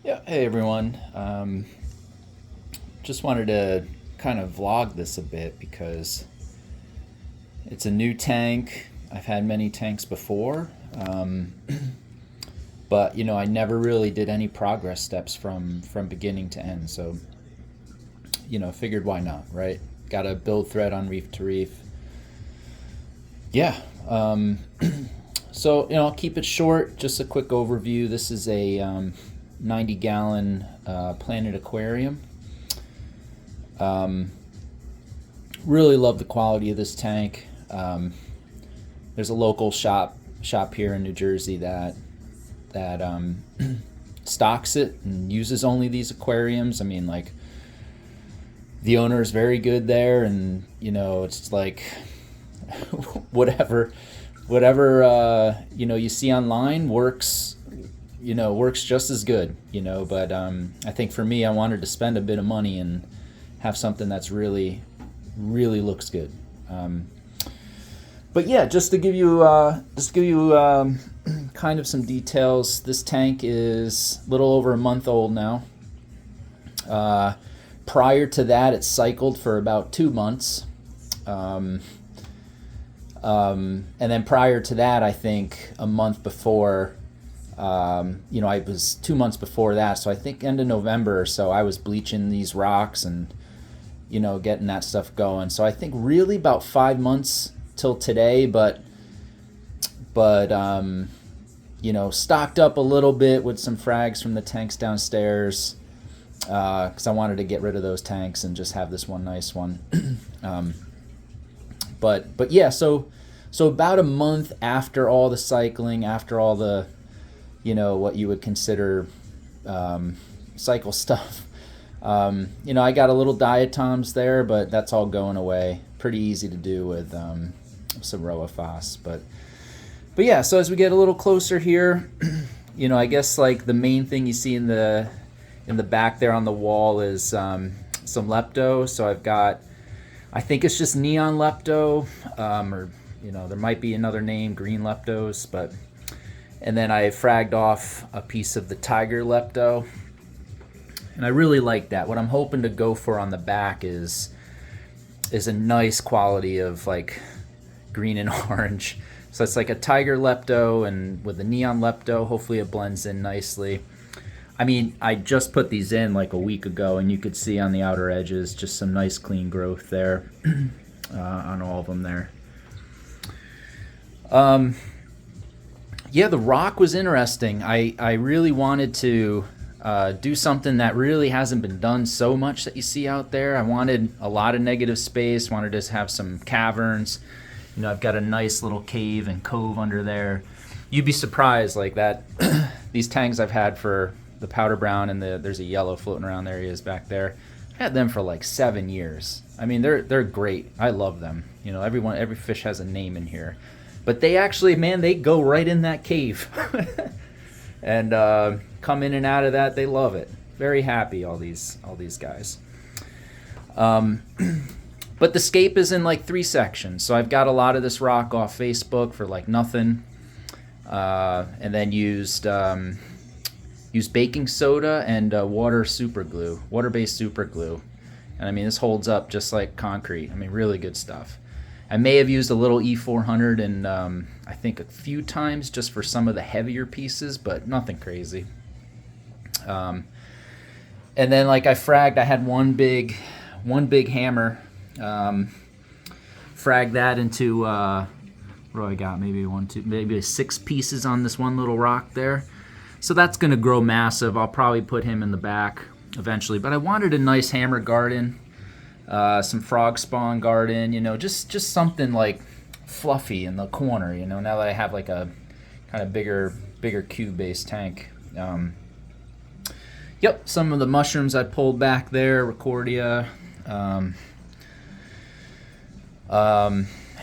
Yeah, hey everyone. Just wanted to kind of vlog this a bit because it's a new tank. I've had many tanks before, but I never really did any progress steps from beginning to end. So figured why not, right? Got a build thread on Reef to Reef. Yeah. So I'll keep it short. Just a quick overview. This is a 90-gallon Planet Aquarium. Really love the quality of this tank. There's a local shop here in New Jersey that stocks it and uses only these aquariums. I mean, like, the owner is very good there, and it's like whatever you see online works just as good. But I think for me, I wanted to spend a bit of money and have something that's really looks good. But yeah, just to give you kind of some details. This tank is a little over a month old now. Prior to that, it cycled for about 2 months. And then prior to that, I think a month before, I was 2 months before that. So I think end of November or so, I was bleaching these rocks and, getting that stuff going. So I think really about 5 months till today, but stocked up a little bit with some frags from the tanks downstairs, because I wanted to get rid of those tanks and just have this one nice one. But yeah, so about a month after all the cycling, after all the, what you would consider cycle stuff, I got a little diatoms there, but that's all going away. Pretty easy to do with some Roaphos. But yeah, so as we get a little closer here, I guess like the main thing you see in the back there on the wall is some lepto. So I've got, I think it's just neon lepto, or there might be another name, green leptos, and then I fragged off a piece of the tiger lepto, and I really like that. What I'm hoping to go for on the back is a nice quality of like green and orange. So it's like a tiger lepto and with a neon lepto. Hopefully it blends in nicely. I mean, I just put these in like a week ago, and you could see on the outer edges just some nice clean growth there on all of them there. Yeah, the rock was interesting. I really wanted to do something that really hasn't been done so much that you see out there. I wanted a lot of negative space, wanted to have some caverns. I've got a nice little cave and cove under there. You'd be surprised, like that. These tanks I've had for the powder brown, and there's a yellow floating around there. He is back there. I had them for like 7 years. I mean, they're great. I love them. Every fish has a name in here, but they actually, man, they go right in that cave and come in and out of that. They love it. Very happy, all these guys. But the scape is in like 3 sections. So I've got a lot of this rock off Facebook for like nothing, and then used baking soda and water-based super glue. And I mean, this holds up just like concrete. I mean, really good stuff. I may have used a little E400 and I think a few times just for some of the heavier pieces, but nothing crazy. And then like I had one big hammer, fragged that into what do I got? Maybe 6 pieces on this one little rock there. So that's going to grow massive. I'll probably put him in the back eventually. But I wanted a nice hammer garden, some frog spawn garden, just something like fluffy in the corner, now that I have like a kind of bigger cube-based tank. Yep, some of the mushrooms I pulled back there, Recordia.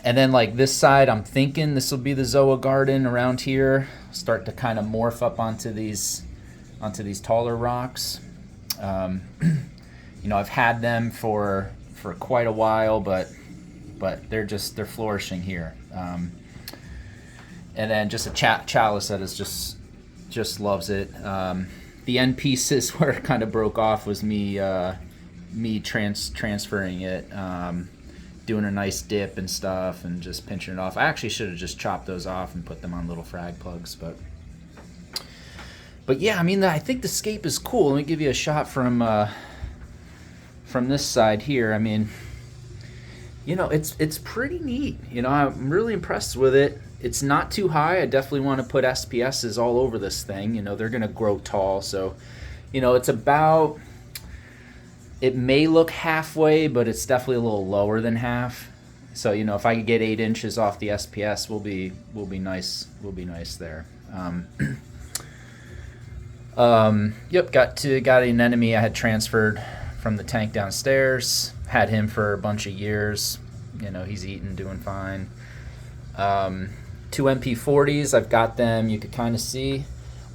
And then like this side, I'm thinking this will be the Zoa garden around here. Start to kind of morph up onto these taller rocks. I've had them for quite a while, but they're flourishing here. And then just a chalice that is just loves it. the end pieces where it kind of broke off was me transferring it, doing a nice dip and stuff, and just pinching it off. I actually should have just chopped those off and put them on little frag plugs, but yeah, I mean, I think the scape is cool. Let me give you a shot from this side here. I mean, you know, it's pretty neat. You know, I'm really impressed with it. It's not too high. I definitely want to put SPSs all over this thing. You know, they're going to grow tall. So, you know, it's about, it may look halfway, but it's definitely a little lower than half. So, you know, if I could get 8 inches off the SPS, we'll be nice. We'll be nice there. Yep, got an anemone I had transferred from the tank downstairs. Had him for a bunch of years. You know, he's eating, doing fine. 2 MP40s, I've got them, you could kind of see,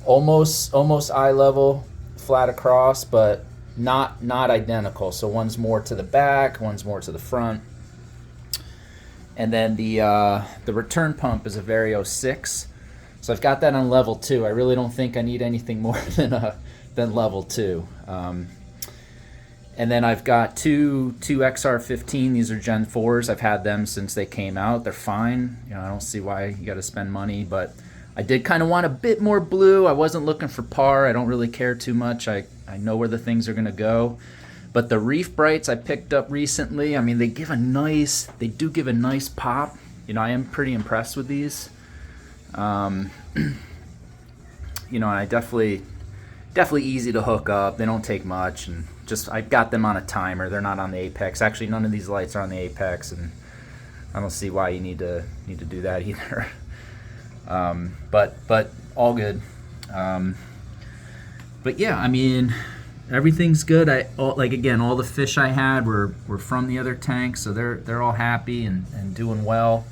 almost eye level, flat across, but not identical. So one's more to the back, one's more to the front. And then the return pump is a Vario 6. So I've got that on level 2. I really don't think I need anything more than level 2. And then I've got two XR15. These are Gen 4s. I've had them since they came out. They're fine. You know, I don't see why you got to spend money, but I did kind of want a bit more blue. I wasn't looking for par. I don't really care too much. I know where the things are going to go. But the Reef Brights I picked up recently, I mean, they do give a nice pop. You know, I am pretty impressed with these. You know, and I definitely easy to hook up. They don't take much, and just I got them on a timer. They're not on the apex. Actually, none of these lights are on the apex, and I don't see why you need to do that either. But all good. But yeah, I mean, everything's good. All the fish I had were from the other tank, so they're all happy and doing well.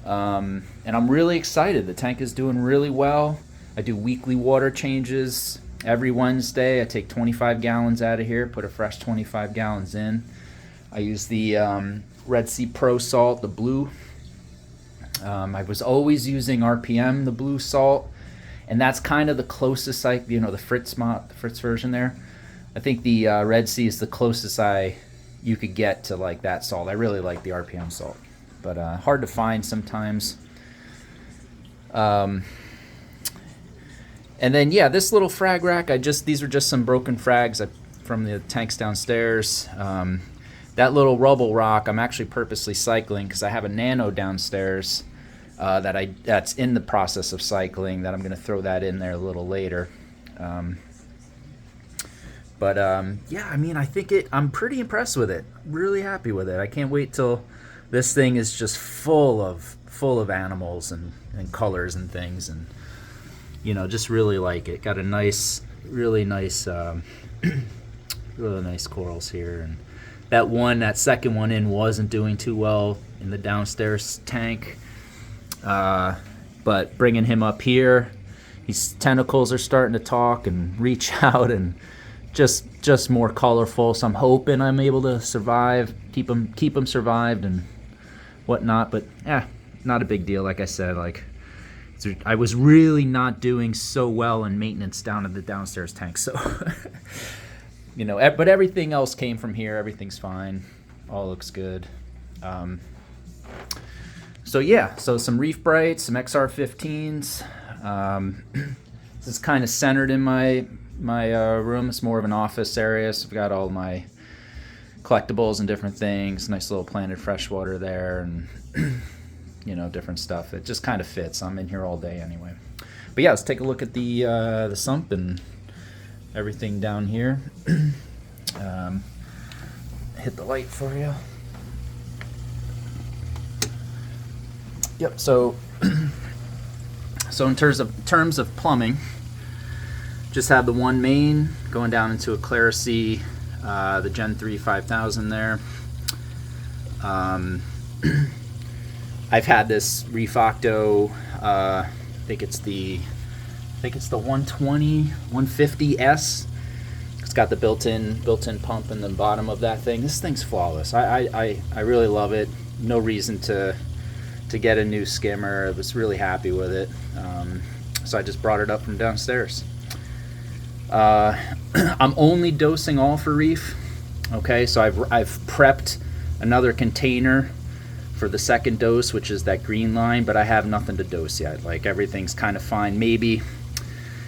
And I'm really excited. The tank is doing really well. I do weekly water changes every Wednesday. I take 25 gallons out of here, put a fresh 25 gallons in. I use the Red Sea Pro salt, the blue. I was always using RPM, the blue salt, and that's kind of the closest the Fritz version there. I think the Red Sea is the closest you could get to like that salt. I really like the RPM salt, but hard to find sometimes. And then, yeah, this little frag rack, these are just some broken frags from the tanks downstairs. That little rubble rock, I'm actually purposely cycling because I have a nano downstairs that's in the process of cycling that I'm going to throw that in there a little later. Yeah, I mean, I'm pretty impressed with it. Really happy with it. I can't wait till this thing is just full of animals and colors and things, and you know, just really like it. Got a really nice corals here, and that second one in wasn't doing too well in the downstairs tank, but bringing him up here, his tentacles are starting to talk and reach out, and just more colorful. So I'm hoping I'm able to survive, keep him survived and whatnot. But not a big deal. Like I said, I was really not doing so well in maintenance down in the downstairs tank, so you know, but everything else came from here. Everything's fine. All looks good. So yeah, so some Reef Brights, some XR15s. This is kind of centered in my room. It's more of an office area, so I've got all my collectibles and different things. Nice little Planet Freshwater there, and you know, different stuff. It just kind of fits. I'm in here all day anyway. But yeah, let's take a look at the sump and everything down here. Hit the light for you. Yep. So in terms of plumbing, just have the one main going down into a Clarity, the Gen 3 5000 there. I've had this Reef Octo, I think it's the 120, 150S. It's got the built-in pump in the bottom of that thing. This thing's flawless. I really love it. No reason to get a new skimmer. I was really happy with it. So I just brought it up from downstairs. I'm only dosing all for Reef. Okay, so I've prepped another container for the second dose, which is that green line, but I have nothing to dose yet. Like, everything's kind of fine. Maybe,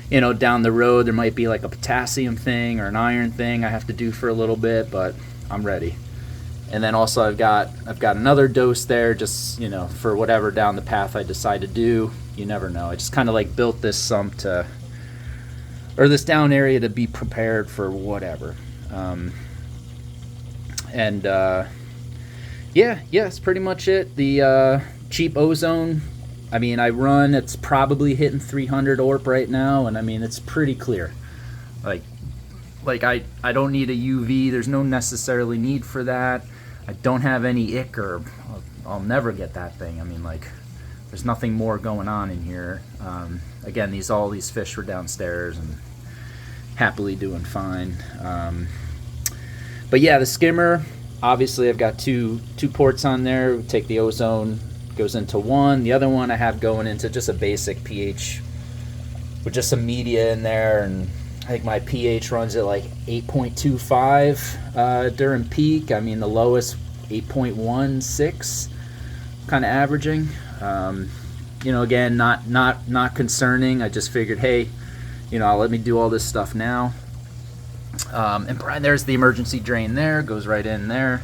you know, down the road there might be like a potassium thing or an iron thing I have to do for a little bit, but I'm ready. And then also I've got another dose there, just, you know, for whatever down the path I decide to do. You never know. I just kind of like built this sump to, or this down area, to be prepared for whatever. Yeah, that's pretty much it. The cheap ozone, I mean, it's probably hitting 300 ORP right now, and I mean, it's pretty clear. Like I don't need a UV. There's no necessarily need for that. I don't have any ick, or I'll never get that thing. I mean, like, there's nothing more going on in here. Again, all these fish were downstairs and happily doing fine. But yeah, the skimmer, obviously I've got two ports on there. Take the ozone, goes into one. The other one I have going into just a basic pH with just some media in there, and I think my pH runs at like 8.25 during peak. I mean, the lowest 8.16, kind of averaging. You know, again, not concerning. I just figured, hey, you know, let me do all this stuff now. And there's the emergency drain there, goes right in there.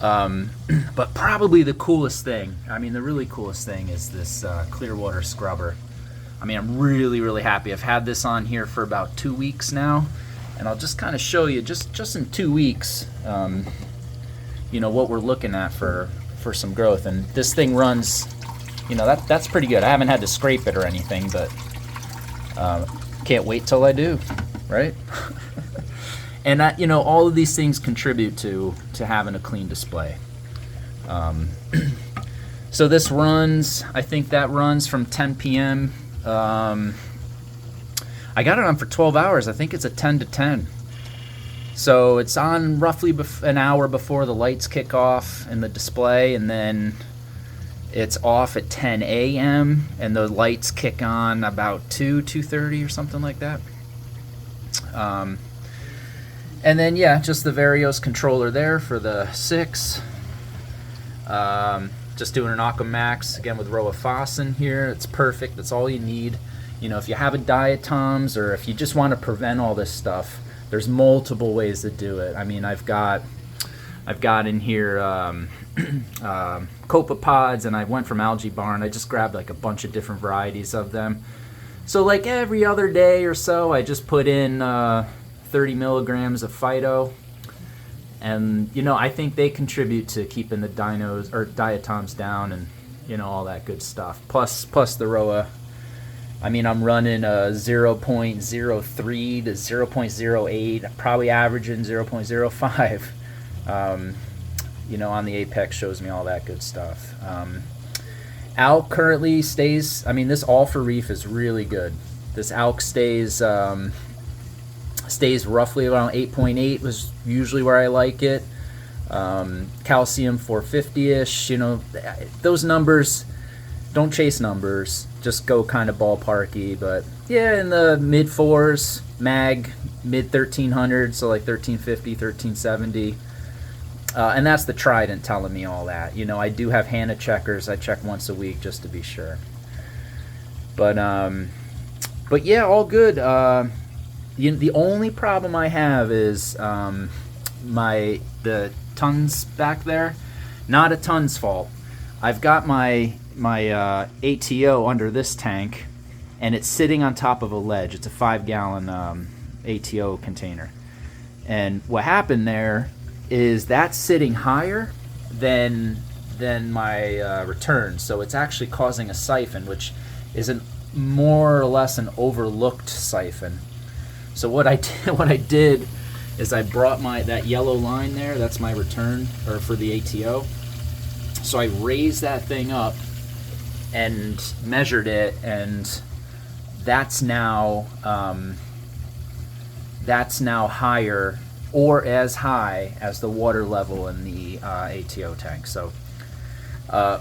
But probably the coolest thing, I mean, the really coolest thing is this clear water scrubber. I mean, I'm really, really happy. I've had this on here for about 2 weeks now, and I'll just kind of show you, just in 2 weeks, you know, what we're looking at for some growth. And this thing runs, you know, that's pretty good. I haven't had to scrape it or anything, but can't wait till I do, right? And you know, all of these things contribute to having a clean display. So this runs, I think that runs from 10 p.m. I got it on for 12 hours. I think it's a 10 to 10. So it's on roughly an hour before the lights kick off in the display, and then it's off at 10 a.m. and the lights kick on about 2:30 or something like that. And then, yeah, just the Varios controller there for the 6. Just doing an Aqua Max, again, with Roa Fossin here. It's perfect. That's all you need. You know, if you have a diatoms, or if you just want to prevent all this stuff, there's multiple ways to do it. I mean, I've got in here copepods, and I went from Algae Barn. I just grabbed like a bunch of different varieties of them. So like every other day or so, I just put in 30 milligrams of Phyto. And, you know, I think they contribute to keeping the dinos or diatoms down, and, you know, all that good stuff. Plus the Roa. I mean, I'm running a 0.03 to 0.08, probably averaging 0.05. You know, on the Apex shows me all that good stuff. Alk currently stays, I mean, this all for Reef is really good. This Alk stays roughly around 8.8 was usually where I like it. Calcium 450-ish, you know, those numbers, don't chase numbers, just go kind of ballparky. But yeah, in the mid 4s, mag mid 1300s, so like 1350, 1370. And that's the Trident telling me all that. You know, I do have HANA checkers. I check once a week just to be sure. But yeah, all good. The only problem I have is the tons back there. Not a tons fault. I've got my ATO under this tank, and it's sitting on top of a ledge. It's a 5-gallon ATO container. And what happened there is that's sitting higher than my return. So it's actually causing a siphon, which is more or less an overlooked siphon. So what I did is I brought that yellow line there. That's my return, or for the ATO. So I raised that thing up and measured it, and that's now higher or as high as the water level in the ATO tank. So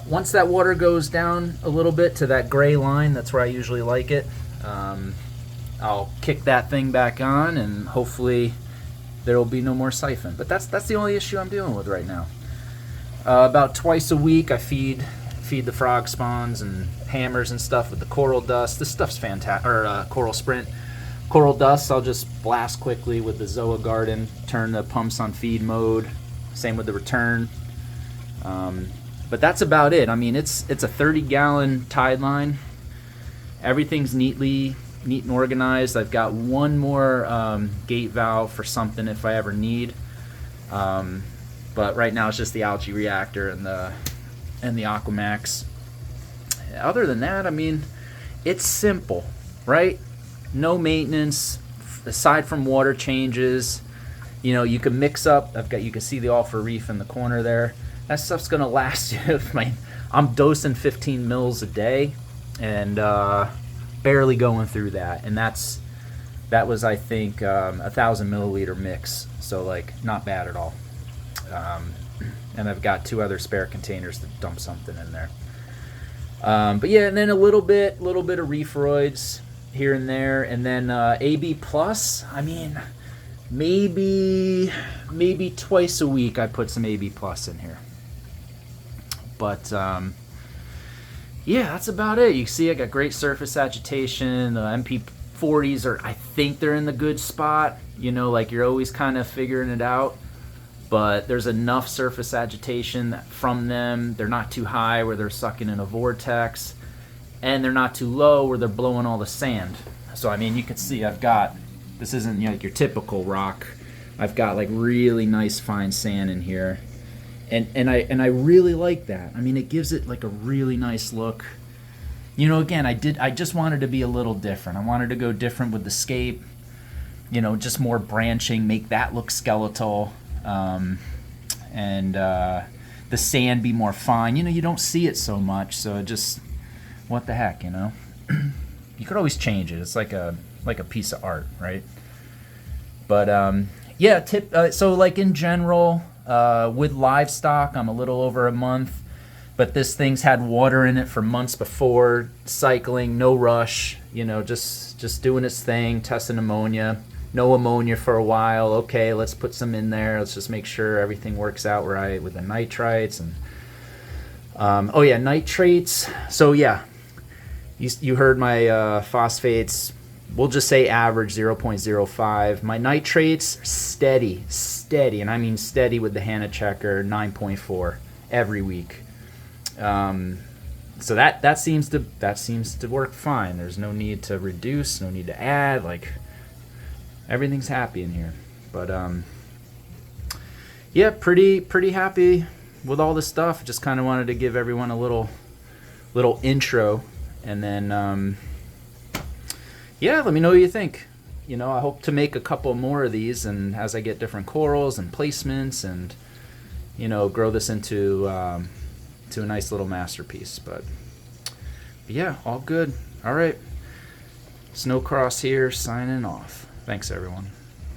once that water goes down a little bit to that gray line, that's where I usually like it. I'll kick that thing back on, and hopefully there will be no more siphon. But that's the only issue I'm dealing with right now. About twice a week I feed the frog spawns and hammers and stuff with the coral dust. This stuff's fantastic. Or coral sprint. Coral dust I'll just blast quickly with the Zoa Garden, turn the pumps on feed mode. Same with the return. But that's about it. I mean, it's a 30-gallon tide line. Everything's neat and organized. I've got one more gate valve for something if I ever need. But right now it's just the algae reactor and the Aquamax. Other than that, I mean, it's simple, right? No maintenance aside from water changes. You know, you can mix up. You can see the All for Reef in the corner there. That stuff's gonna last you. I'm dosing 15 mils a day, and barely going through that. And that was I think 1,000 milliliter mix. So like not bad at all. And I've got 2 other spare containers to dump something in there. But yeah, and then a little bit of Reefroids here and there, and then AB Plus. I mean, maybe twice a week I put some AB Plus in here. But yeah, that's about it. You see I got great surface agitation. The MP40s I think they're in the good spot. You know, like you're always kind of figuring it out. But there's enough surface agitation from them. They're not too high where they're sucking in a vortex, and they're not too low where they're blowing all the sand. So I mean, you can see this isn't like your typical rock. I've got like really nice fine sand in here, and I really like that. I mean, it gives it like a really nice look. You know, again, I just wanted to be a little different. I wanted to go different with the scape. You know, just more branching, make that look skeletal. And the sand be more fine. You know, you don't see it so much, so it just, what the heck, you know? You could always change it. It's like a piece of art, right? But yeah, so like in general, with livestock, I'm a little over a month, but this thing's had water in it for months before, cycling, no rush, you know, just doing its thing, testing ammonia. No ammonia for a while. Okay, let's put some in there. Let's just make sure everything works out right with the nitrites. And oh yeah, nitrates. So yeah, you heard my phosphates. We'll just say average 0.05. My nitrates steady, and I mean steady with the Hannah checker 9.4 every week. So that seems to work fine. There's no need to reduce, no need to add. Like, everything's happy in here. But yeah, pretty happy with all this stuff. Just kind of wanted to give everyone a little intro, and then yeah, let me know what you think. You know, I hope to make a couple more of these, and as I get different corals and placements, and you know, grow this into to a nice little masterpiece. But yeah, all good. All right, Snowcross here, signing off. Thanks, everyone.